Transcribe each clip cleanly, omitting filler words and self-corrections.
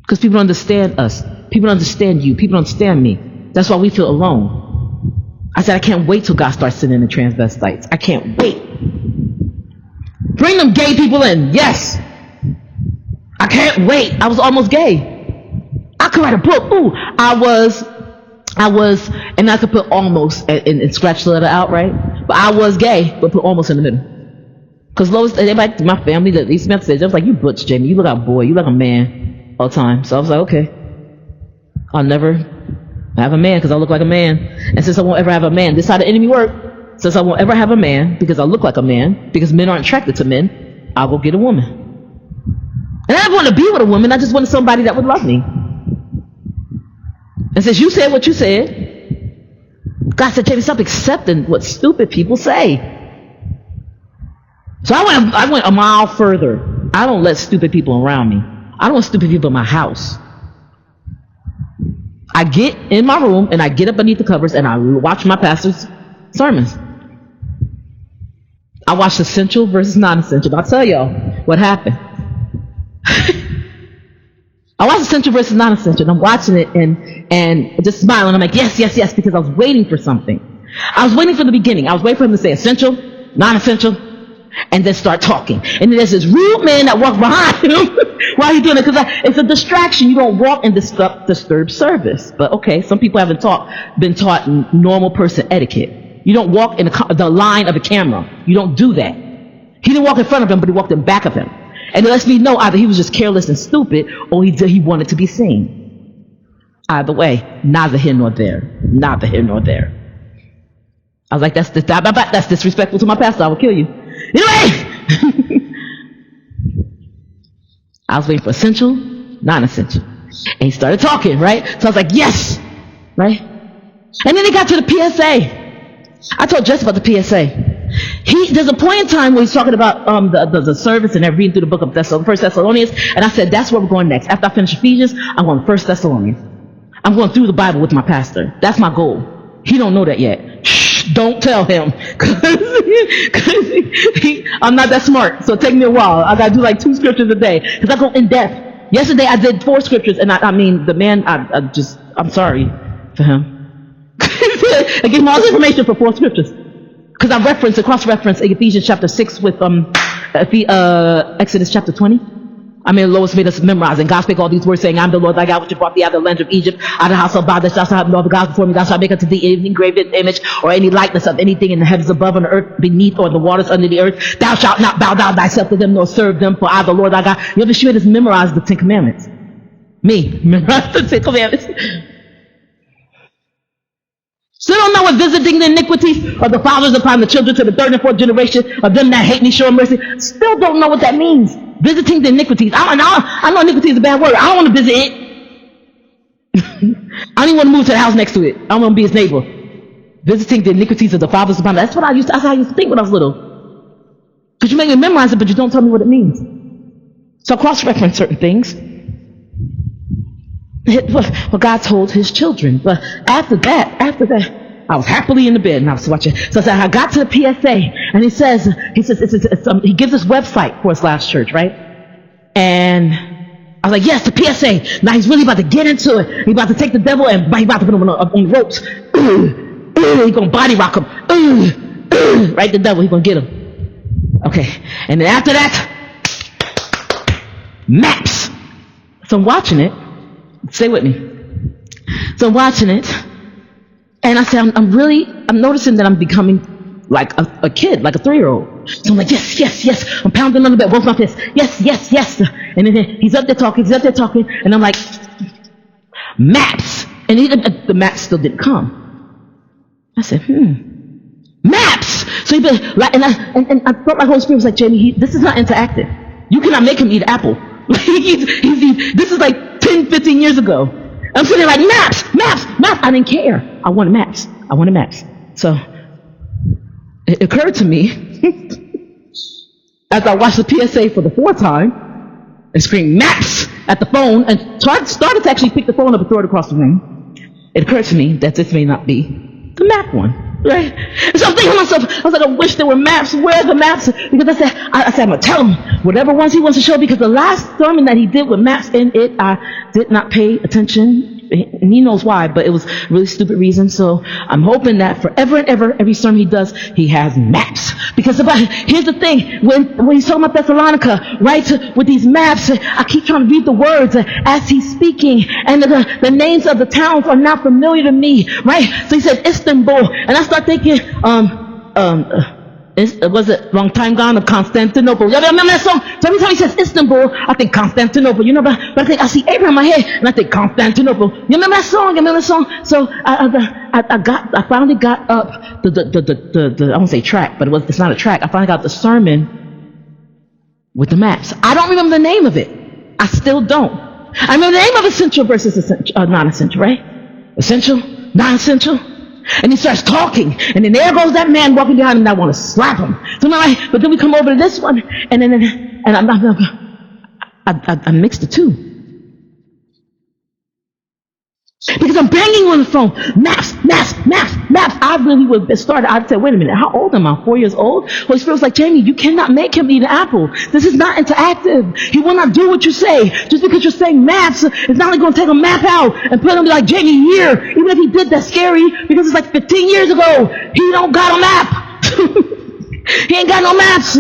Because people understand us. People understand you. People understand me. That's why we feel alone. I said, I can't wait till God starts sending the transvestites. I can't wait. Bring them gay people in. Yes. I can't wait. I was almost gay. I could write a book. Ooh, I was, and I could put almost and scratch the letter out, right? But I was gay, but put almost in the middle. Because Lois, everybody, my family, that these men said, I was like, you butch, Jamie. You look like a boy. You look like a man all the time. So I was like, okay. I'll never have a man because I look like a man. And since I won't ever have a man, this is how the enemy works. Since I won't ever have a man because I look like a man, because men aren't attracted to men, I'll go get a woman. And I didn't want to be with a woman. I just wanted somebody that would love me. And since you said what you said, God said, Jamie, stop accepting what stupid people say. So I went a mile further. I don't let stupid people around me. I don't want stupid people in my house. I get in my room and I get up beneath the covers and I watch my pastor's sermons. I watch essential versus non-essential. I'll tell y'all what happened. I watched essential versus non-essential, and I'm watching it and just smiling. I'm like, yes, yes, yes, because I was waiting for something. I was waiting for the beginning. I was waiting for him to say essential, non-essential, and then start talking. And then there's this rude man that walks behind him while he's doing it, because it's a distraction. You don't walk and disturb service. But okay, some people haven't been taught normal person etiquette. You don't walk in the line of a camera. You don't do that. He didn't walk in front of him, but he walked in back of him. And it lets me know either he was just careless and stupid, or he wanted to be seen. Either way, neither here nor there. Neither here nor there. I was like, that's disrespectful to my pastor. I will kill you. Anyway, I was waiting for essential, non-essential. And he started talking, right? So I was like, yes, right? And then he got to the PSA. I told Jess about the PSA. There's a point in time where he's talking about the service, and they're reading through the book of First Thessalonians, and I said, that's where we're going next. After I finish Ephesians, I'm going to First Thessalonians. I'm going through the Bible with my pastor. That's my goal. He don't know that yet. Shh, don't tell him. Cause I'm not that smart, so it takes me a while. I got to do like 2 scriptures a day, because I go in depth. Yesterday I did 4 scriptures, and I mean, the man, I'm sorry for him. I gave him all this information for 4 scriptures. Because I cross-reference Ephesians chapter 6 with Exodus chapter 20. I mean, Lois made us memorize, and God spake all these words, saying, I'm the Lord thy God, which brought thee out of the land of Egypt, out of the house of Babylon. Thou shalt have no other gods before me. Thou shalt make unto thee any graven image, or any likeness of anything in the heavens above, and the earth beneath, or the waters under the earth. Thou shalt not bow down thyself to them, nor serve them, for I, the Lord thy God. You ever sure us memorize the 10 Commandments? Me, memorize the 10 Commandments. Still don't know what visiting the iniquities of the fathers upon the children to the 3rd and 4th generation of them that hate me, show mercy. Still don't know what that means. Visiting the iniquities. I know iniquity is a bad word. I don't want to visit it. I don't even want to move to the house next to it. I don't want to be his neighbor. Visiting the iniquities of the fathers upon. That's how I used to think when I was little. Because you make me memorize it, but you don't tell me what it means. So I cross-reference certain things. What God told his children. But after that, I was happily in the bed and I was watching. So I got to the PSA, and he says he gives this website for his last church, right? And I was like, yes, the PSA. Now he's really about to get into it. He's about to take the devil and he's about to put him on ropes. He's gonna body rock him. Right, the devil. He's gonna get him. Okay, and then after that, maps. So I'm watching it. Stay with me. So I'm watching it, and I said, I'm noticing that I'm becoming like a kid, like a 3-year-old. So I'm like, yes, yes, yes. I'm pounding on the bed, both my fists. Yes, yes, yes. And then he's up there talking, and I'm like, maps. And the maps still didn't come. I said, maps. So he been like, and I felt like Holy Spirit was like, Jamie, this is not interactive. You cannot make him eat an apple. This is like 10, 15 years ago. I'm sitting there like, maps. I didn't care. I wanted maps. So it occurred to me as I watched the PSA for the 4th time and screamed maps at the phone and started to actually pick the phone up and throw it across the room. It occurred to me that this may not be the map one. Right? And so I'm thinking to myself, I was like, I wish there were maps. Where are the maps? Because I said, I'm going to tell him whatever ones he wants to show, because the last sermon that he did with maps in it, I did not pay attention, and he knows why, but it was a really stupid reason. So I'm hoping that forever and ever, every sermon he does, he has maps. Because here's the thing, when he's talking about Thessalonica, right, with these maps, I keep trying to read the words as he's speaking, and the names of the towns are now familiar to me, right? So he said Istanbul, and I start thinking, was it Long Time Gone of Constantinople? Y'all remember that song? So every time he says Istanbul, I think Constantinople. You know, but I think I see Abraham in my head, and I think Constantinople. You remember that song? You remember that song? So I finally got up the I won't say track, but it's not a track. I finally got the sermon with the maps. I don't remember the name of it. I still don't. I remember the name of essential versus non-essential, right? Essential, non-essential. And he starts talking, and then there goes that man walking behind him, and I want to slap him. So I'm like, but then we come over to this one, and I mixed the two. Because I'm banging on the phone, maps. I really would have started, I'd say, wait a minute, how old am I? 4 years old? Holy Spirit was like, Jamie, you cannot make him eat an apple. This is not interactive. He will not do what you say. Just because you're saying maps, it's not like going to take a map out and put him be like, Jamie, here. Even if he did, that's scary, because it's like 15 years ago. He don't got a map. He ain't got no maps.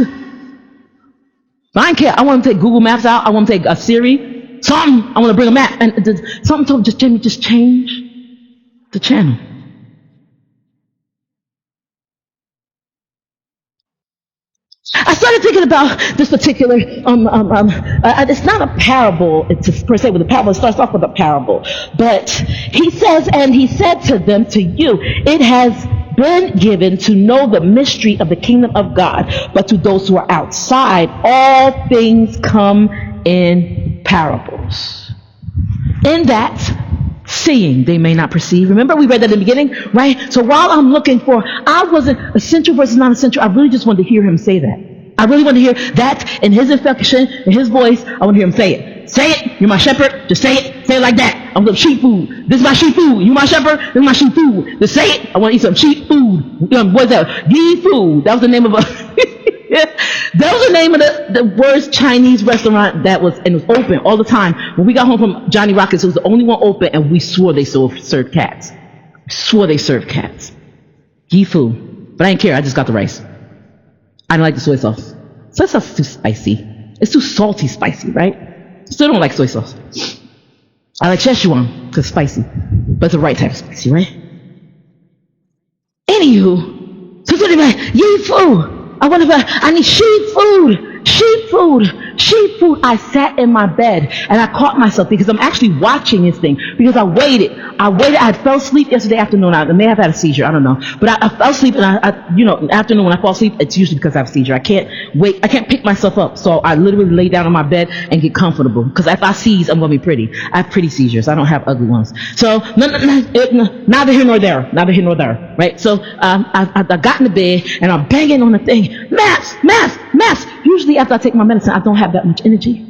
But I don't care. I want to take Google Maps out. I want to take a Siri. Something, I want to bring a map. And something told me, Jamie, just change the channel. I started thinking about this particular, it's not a parable, it's per se with a parable, it starts off with a parable. But he says, and he said to them, to you, it has been given to know the mystery of the kingdom of God, but to those who are outside, all things come in parables. In that, seeing they may not perceive. Remember we read that in the beginning, right? So while I'm looking for, I wasn't essential versus non-essential, I really just wanted to hear him say that. I really want to hear that in his inflection, in his voice. I want to hear him say it. Say it. You're my shepherd. Just say it. Say it like that. I'm going to sheep food. This is my sheep food. You my shepherd. This is my sheep food. Just say it. I want to eat some sheep food. What's that? Yi food. That was the name of that was the name of the worst Chinese restaurant that was, and it was open all the time. When we got home from Johnny Rockets, it was the only one open, and we swore they served cats. We swore they served cats. Yi food. But I didn't care. I just got the rice. I didn't like the soy sauce. Soy sauce is too spicy. It's too salty spicy, right? Still don't like soy sauce. I like Szechuan because it's spicy. But it's the right type of spicy, right? Anywho, so they're like, Yi food. I need sheep food. Sheep food. I sat in my bed and I caught myself because I'm actually watching this thing because I waited. I fell asleep yesterday afternoon. I may have had a seizure. I don't know. But I fell asleep and afternoon when I fall asleep, it's usually because I have a seizure. I can't wait. I can't pick myself up. So I literally lay down on my bed and get comfortable because if I seize, I'm going to be pretty. I have pretty seizures. I don't have ugly ones. So neither here nor there. Neither here nor there. Right? So I got in the bed and I'm banging on the thing. Maps. Usually after I take my medicine, I don't have that much energy.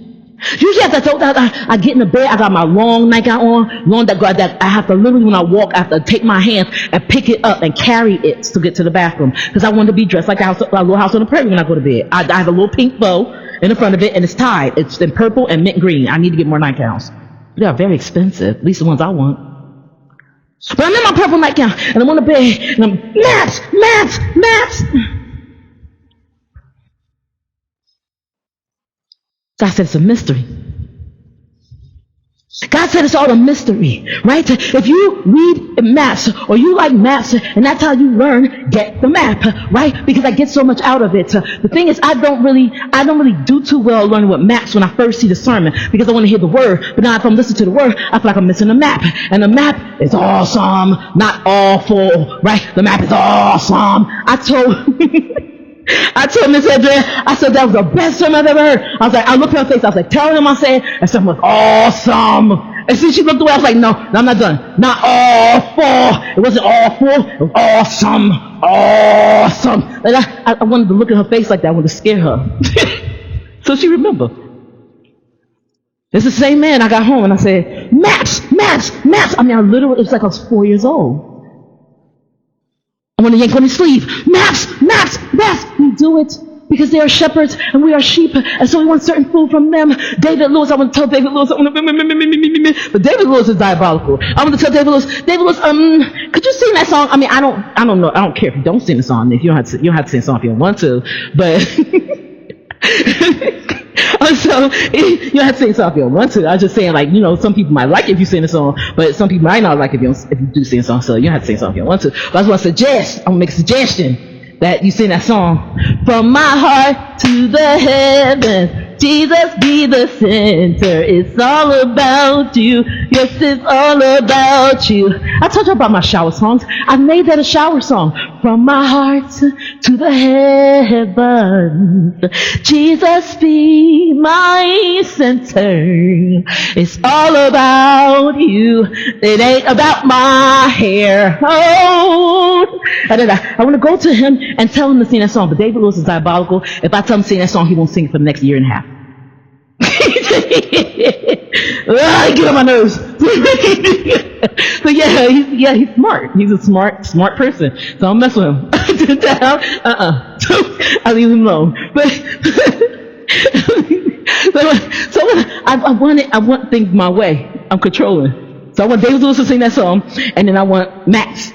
Usually after I get in the bed, I got my long nightgown on, that I have to literally, when I walk, I have to take my hands and pick it up and carry it to get to the bathroom. Because I want to be dressed like a little house on the prairie when I go to bed. I have a little pink bow in the front of it, and it's tied. It's in purple and mint green. I need to get more nightgowns. They are very expensive, at least the ones I want. But I'm in my purple nightgown, and I'm on the bed, and I'm, maps. God said it's a mystery. God said it's all a mystery, right? If you read maps or you like maps and that's how you learn, get the map, right? Because I get so much out of it. The thing is, I don't really do too well learning with maps when I first see the sermon because I want to hear the word. But now if I'm listening to the word, I feel like I'm missing the map. And the map is awesome, not awful, right? The map is awesome. I told Miss Andrea, I said that was the best sermon I've ever heard. I was like, I looked at her face, I was like, tell him I said that sermon was awesome. And see, she looked away, I was like, no, I'm not done. Not awful. It wasn't awful, it was awesome. And I wanted to look at her face like that, I wanted to scare her. So she remembered. It's the same man. I got home and I said, maps. I mean, it was like I was 4 years old. I want to yank on his sleeve. Maps. You do it Because they are shepherds and we are sheep, and so we want certain food from them. David Lewis, I want to tell David Lewis, but David Lewis is diabolical. I want to tell David Lewis, could you sing that song? I mean, I don't know. I don't care if you don't sing the song. If you don't have to sing the song if you don't want to, but so you don't have to sing the song if you don't want to. I was just saying, like, some people might like it if you sing the song, but some people might not like it if you do sing the song. So you don't have to sing the song if you don't want to. But I just want to suggest, I'm gonna make a suggestion that you sing that song. From my heart to the heavens, Jesus be the center. It's all about you. Yes, it's all about you. I told you about my shower songs. I made that a shower song. From my heart to the heavens, Jesus be my center. It's all about you. It ain't about my hair. Oh, I want to go to him and tell him to sing that song. But David Lewis is diabolical. If I tell him to sing that song, he won't sing it for the next year and a half. I get on my nerves. So he's smart. He's a smart person. So I don't mess with him. I leave him alone. But so I want things my way. I'm controlling. So I want David Lewis to sing that song, and then I want Max.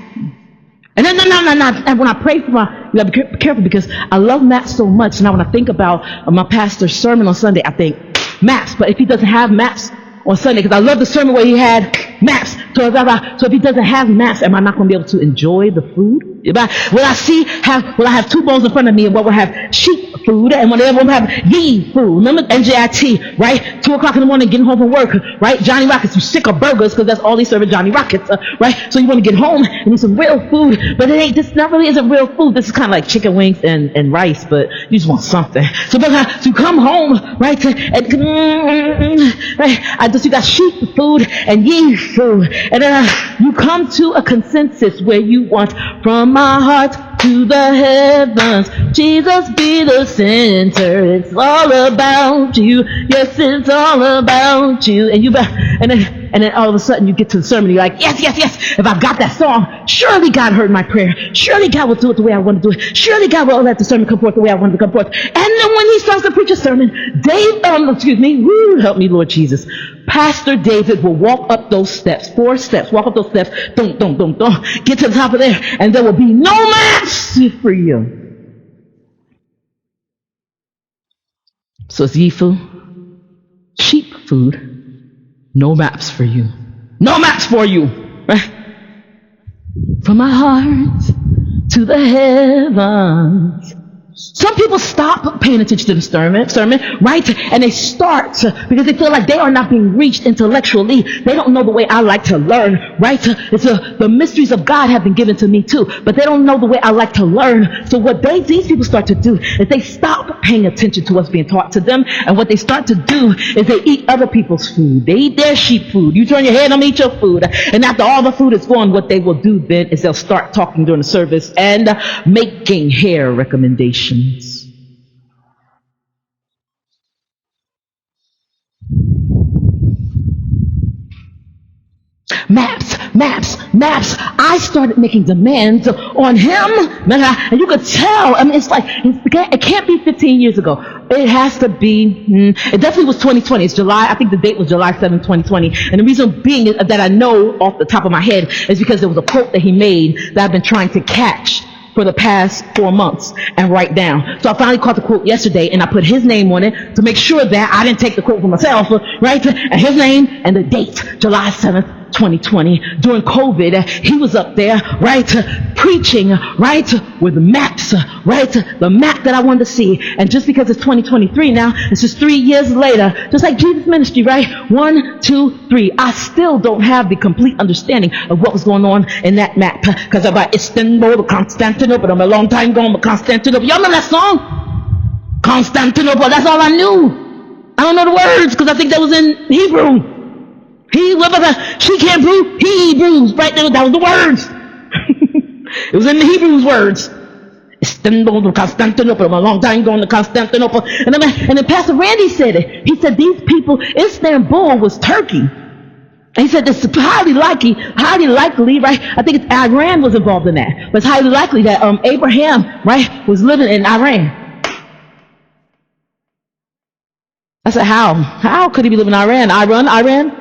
And then, and when I pray for you gotta be careful, because I love Max so much. Now when I think about my pastor's sermon on Sunday, I think Max. But if he doesn't have Max on Sunday, because I love the sermon where he had Max. So if he doesn't have Max, am I not going to be able to enjoy the food? Will I have two bowls in front of me, and one will have sheep food, and one of them will have ye food. Remember NJIT, right? 2 o'clock in the morning, getting home from work, right? Johnny Rockets, you sick of burgers, because that's all they serve at Johnny Rockets, right? So you want to get home and eat some real food, but this not really isn't real food. This is kind of like chicken wings and rice, but you just want something. So you come home, right? And you got sheep food and ye food, and then you come to a consensus where you want from my heart to the heavens, Jesus be the center. It's all about you. Yes, it's all about you. And then all of a sudden you get to the sermon, and you're like, yes. If I got that song, surely God heard my prayer. Surely God will do it the way I want to do it. Surely God will let the sermon come forth the way I want it to come forth. And then when he starts to preach a sermon, help me, Lord Jesus. Pastor David will walk up those steps, 4 steps, walk up those steps, don't, get to the top of there, and there will be no maps for you. So it's ye food, sheep food, no maps for you. No maps for you, right? From my heart to the heavens. Some people stop paying attention to the sermon, right? And they start because they feel like they are not being reached intellectually. They don't know the way I like to learn, right? The mysteries of God have been given to me too, but they don't know the way I like to learn. So what these people start to do is they stop paying attention to what's being taught to them, and what they start to do is they eat other people's food. They eat their sheep food. You turn your head and eat your food, and after all the food is gone, what they will do then is they'll start talking during the service and making hair recommendations. Maps. I started making demands on him, and you could tell. I mean, it can't be 15 years ago. It has to be. It definitely was 2020. It's July. I think the date was July 7, 2020. And the reason being that I know off the top of my head is because there was a quote that he made that I've been trying to catch for the past 4 months and write down. So I finally caught the quote yesterday, and I put his name on it to make sure that I didn't take the quote for myself, right? And his name and the date, July 7th, 2020. During COVID, he was up there, right, preaching, right, with maps, right, the map that I wanted to see. And just because it's 2023 now, it's just 3 years later, just like Jesus' ministry, right? 1, 2, 3. I still don't have the complete understanding of what was going on in that map, because about Istanbul, Constantinople, I'm a long time going to Constantinople. Y'all know that song? Constantinople, that's all I knew. I don't know the words, because I think that was in Hebrew. She can't prove Hebrews, right there. That was the words. It was in the Hebrews words. Istanbul to Constantinople. I'm a long time going to Constantinople. And then Pastor Randy said it. He said these people, Istanbul was Turkey. And he said it's highly likely, right? I think it's Iran was involved in that. But it's highly likely that Abraham, right, was living in Iran. I said, how? How could he be living in Iran? Iran?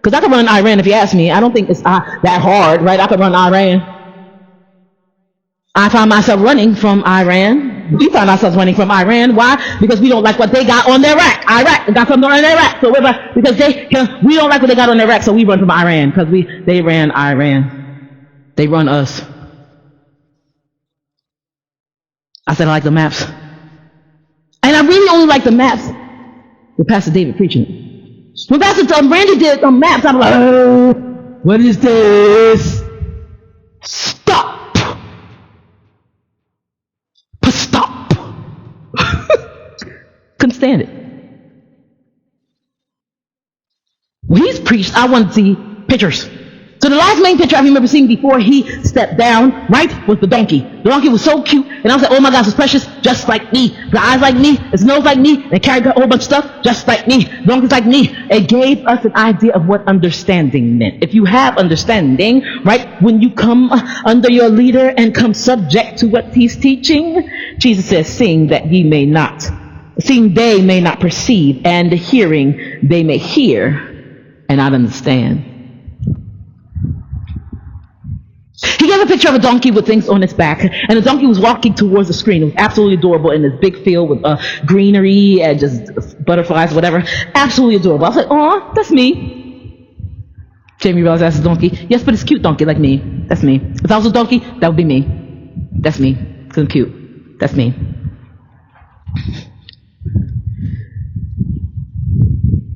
Because I could run Iran if you ask me. I don't think it's that hard, right? I could run Iran. I found myself running from Iran. We found ourselves running from Iran. Why? Because we don't like what they got on their rack. Iraq, they got something on their rack. So because we don't like what they got on their rack, so we run from Iran because they ran Iran. They run us. I said I like the maps, and I really only like the maps with Pastor David preaching. When Pastor Randy did maps, I'm like, oh, what is this? Stop. Stop. Couldn't stand it. When he's preached, I want to see pictures. So the last main picture I remember seeing before he stepped down, right, was the donkey. The donkey was so cute, and I was like, oh my gosh, it's precious, just like me. The eyes like me, its nose like me, and it carried a whole bunch of stuff, just like me. The donkey's like me. It gave us an idea of what understanding meant. If you have understanding, right, when you come under your leader and come subject to what he's teaching, Jesus says, seeing they may not perceive, and hearing they may hear and not understand. He gave a picture of a donkey with things on its back, and the donkey was walking towards the screen. It was absolutely adorable in this big field with greenery and just butterflies, whatever. Absolutely adorable. I was like, aw, that's me. Jamie realized that's a donkey. Yes, but it's a cute donkey like me. That's me. If I was a donkey, that would be me. That's me. Because I'm cute. That's me.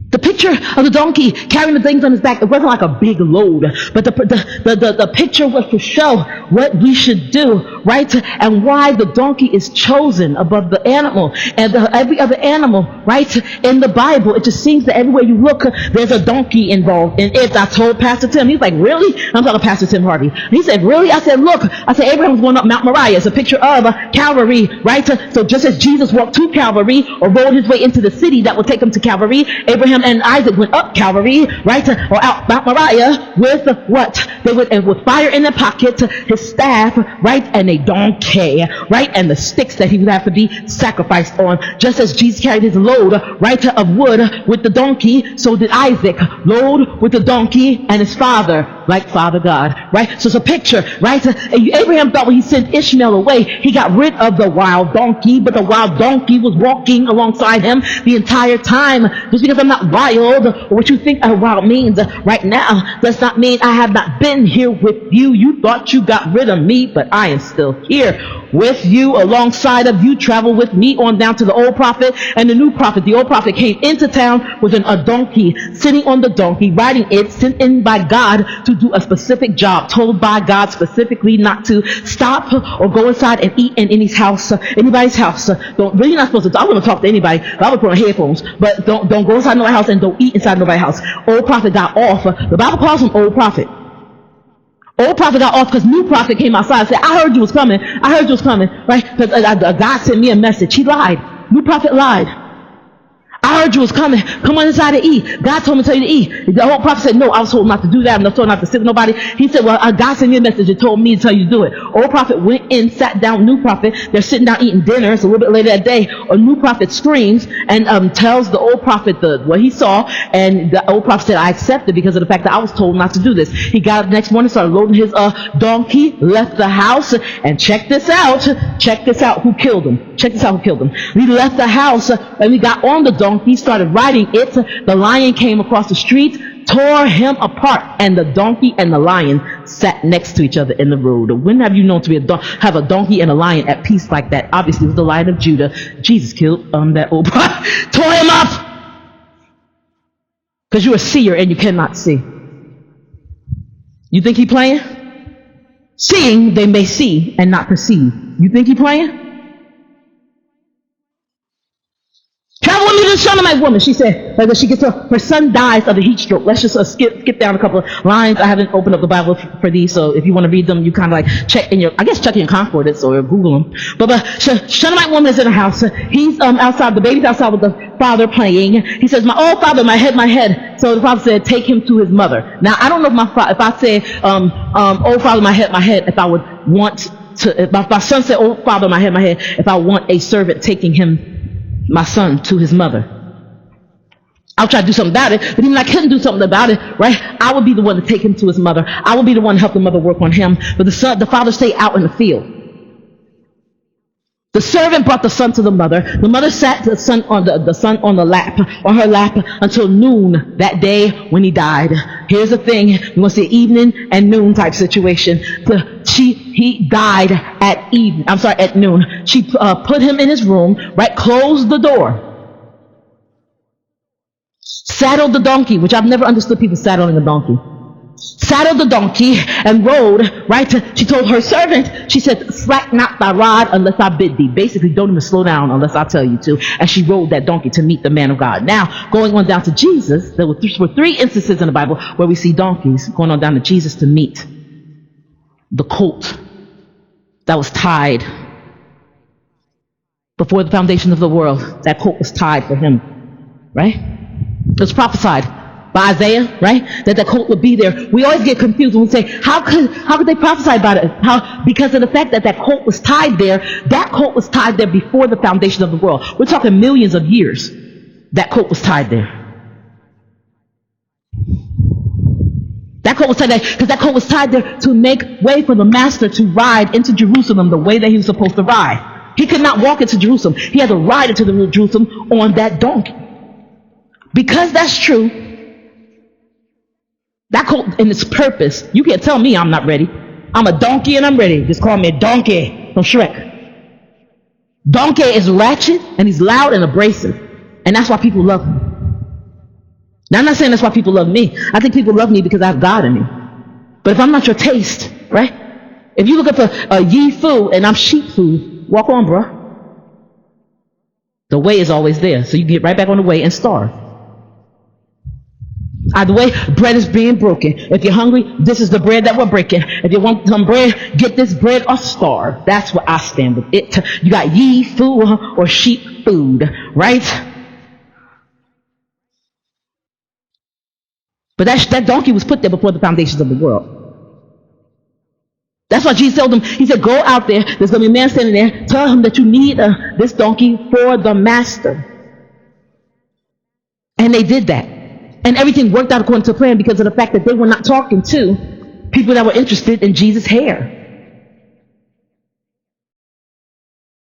The picture of the donkey carrying the things on his back, it wasn't like a big load, but the picture was to show what we should do, right? And why the donkey is chosen above the animal and every other animal, right? In the Bible, it just seems that everywhere you look, there's a donkey involved in it. I told Pastor Tim, he's like, really? I'm talking Pastor Tim Harvey. He said, really? I said, look, Abraham was going up Mount Moriah. It's a picture of Calvary, right? So just as Jesus walked to Calvary or rode his way into the city that would take him to Calvary, Abraham and Isaac went up Calvary, right, or out Mount Moriah with what? They went and with fire in their pocket, his staff, right, and a donkey, right, and the sticks that he would have to be sacrificed on. Just as Jesus carried his load, right, of wood with the donkey, so did Isaac load with the donkey and his father, like Father God, right? So it's a picture, right? Abraham thought when he sent Ishmael away, he got rid of the wild donkey, but the wild donkey was walking alongside him the entire time. Just because I'm not wild, or what you think wild means right now, does not mean I have not been here with you. You thought you got rid of me, but I am still here with you, alongside of you. Travel with me on down to the old prophet and the new prophet. The old prophet came into town with a donkey, sitting on the donkey, riding it, sent in by God to do a specific job, told by God specifically not to stop or go inside and eat in anybody's house. You're not supposed to. I wouldn't talk to anybody, but I would put on headphones. But don't go inside nobody's house and don't eat inside nobody's house. Old prophet got off. The Bible calls him old prophet. Old prophet got off because new prophet came outside and said, I heard you was coming, right? Because God sent me a message. He lied. New prophet lied. I heard you was coming. Come on inside and eat. God told me to tell you to eat. The old prophet said, no, I was told not to do that. I was told not to sit with nobody. He said, well, God sent me a message and told me to tell you to do it. Old prophet went in, sat down. New prophet, they're sitting down eating dinner. It's a little bit later that day. A new prophet screams and tells the old prophet what he saw. And the old prophet said, I accept it because of the fact that I was told not to do this. He got up the next morning, started loading his donkey, left the house, and check this out. Who killed him? He left the house and he got on the donkey. He started riding it. The lion came across the street, tore him apart, and the donkey and the lion sat next to each other in the road. When have you known to be have a donkey and a lion at peace like that? Obviously, it was the Lion of Judah. Jesus killed that old prophet, tore him up, because you're a seer and you cannot see. You think he playing? Seeing, they may see and not perceive. You think he playing? Travel with me to the Shunammite woman. She said, she gets her son dies of a heat stroke. Let's just skip down a couple of lines. I haven't opened up the Bible for these, so if you want to read them, you kind of like check in your concordance or Google them. But Shunammite woman is in her house. He's outside. The baby's outside with the father playing. He says, my old father, my head. So the father said, take him to his mother. Now I don't know if I say old father, my head, if I would want to. If my son said, old father, my head, if I want a servant taking him, my son, to his mother. I'll try to do something about it, but even I couldn't do something about it, right? I would be the one to take him to his mother. I would be the one to help the mother work on him. But the father stayed out in the field. The servant brought the son to the mother. The mother sat the son on her lap until noon that day when he died. Here's the thing: you want to see evening and noon type situation. He died at noon. She put him in his room, right? Closed the door. Saddled the donkey, which I've never understood people saddling a donkey. Saddled the donkey and rode, right? She told her servant, she said, slack not thy rod unless I bid thee. Basically, don't even slow down unless I tell you to. And she rode that donkey to meet the man of God. Now, going on down to Jesus, there were three instances in the Bible where we see donkeys going on down to Jesus to meet the colt that was tied before the foundation of the world. That colt was tied for him, right? It was prophesied by Isaiah, right? That colt would be there. We always get confused when we say, how could they prophesy about it? Because of the fact that colt was tied there. That colt was tied there before the foundation of the world. We're talking millions of years. That colt was tied there. That colt was tied there because that colt was tied there to make way for the master to ride into Jerusalem the way that he was supposed to ride. He could not walk into Jerusalem. He had to ride into Jerusalem on that donkey. Because that's true, that colt and its purpose, you can't tell me I'm not ready. I'm a donkey and I'm ready. Just call me a donkey from Shrek. Donkey is ratchet and he's loud and abrasive. And that's why people love him. Now, I'm not saying that's why people love me. I think people love me because I have God in me. But if I'm not your taste, right? If you're looking for a ye food and I'm sheep food, walk on, bro. The way is always there. So you get right back on the way and starve. Either way, bread is being broken. If you're hungry, this is the bread that we're breaking. If you want some bread, get this bread or starve. That's what I stand with it. You got ye food or sheep food, right? But that donkey was put there before the foundations of the world. That's why Jesus told them, he said, go out there. There's going to be a man standing there. Tell him that you need this donkey for the master. And they did that. And everything worked out according to plan because of the fact that they were not talking to people that were interested in Jesus' hair.